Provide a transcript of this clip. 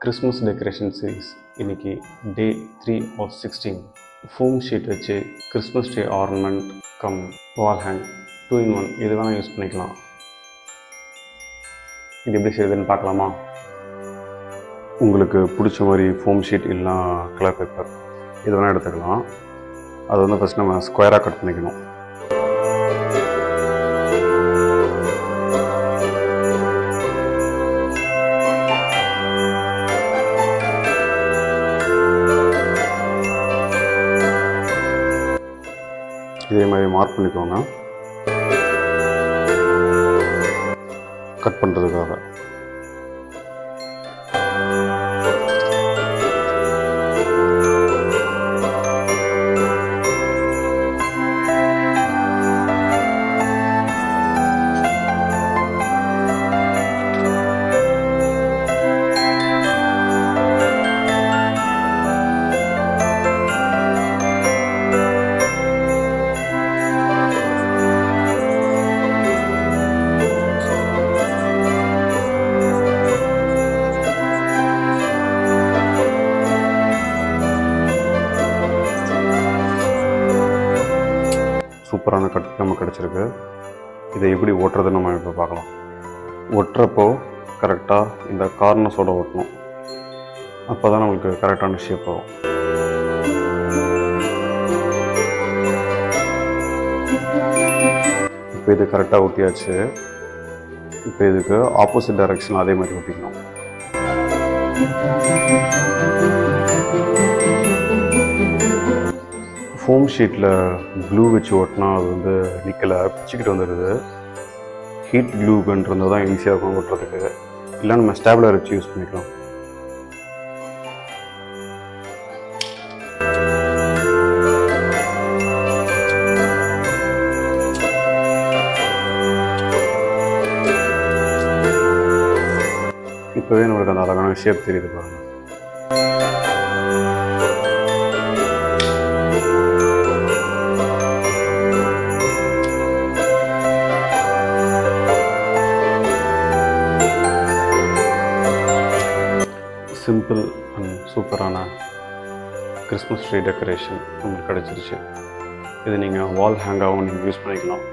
Christmas decoration series இன்றைக்கி டே 3 of 16. Foam sheet வச்சு Christmas tree ornament come wall hang 2 in 1 இது வேணால் use பண்ணிக்கலாம். இது எப்படி செய்யுதுன்னு பார்க்கலாமா? உங்களுக்கு பிடிச்ச மாதிரி ஃபோம் ஷீட் இல்லைனா கலர் பேப்பர் இது வேணால் எடுத்துக்கலாம். அது வந்து ஃபஸ்ட் நம்ம ஸ்கொயராக கட் பண்ணிக்கணும். இதே மாதிரி மார்க் பண்ணிக்கோங்க கட் பண்ணுறதுக்காக. சூப்பரான கட் நம்ம கிடச்சிருக்கு. இதை எப்படி ஓட்டுறதுன்னு நம்ம இப்போ பார்க்கலாம். ஒட்டுறப்போ கரெக்டாக இந்த கார்னர்ஸோடு ஓட்டணும். அப்போ தான் நம்மளுக்கு கரெக்டான ஷேப் ஆகும். இப்போ இது கரெக்டாக ஒட்டியாச்சு. இப்போ இதுக்கு ஆப்போசிட் டைரெக்ஷன் அதே மாதிரி ஒட்டிக்கணும். ஃபோம் ஷீட்டில் க்ளூ வச்சு ஓட்டினா அது வந்து நிற்கலை, பிச்சுக்கிட்டு வந்துடுது. ஹீட் க்ளூ கன் இருந்தால் தான் ஈஸியாக இருக்கும் ஓட்டுறதுக்கு. இல்லை நம்ம ஸ்டாப்லர் வச்சு யூஸ் பண்ணிக்கலாம். இப்போவே நம்மளுக்கு அந்த அழகான ஷேப் தெரியுது பாருங்கள். சிம்பிள் அண்ட் சூப்பரான கிறிஸ்மஸ் ட்ரீ டெக்கரேஷன் நம்மளுக்கு கிடச்சிருச்சு. இது நீங்கள் வால் ஹேங்காகவும் நீங்கள் யூஸ் பண்ணிக்கலாம்.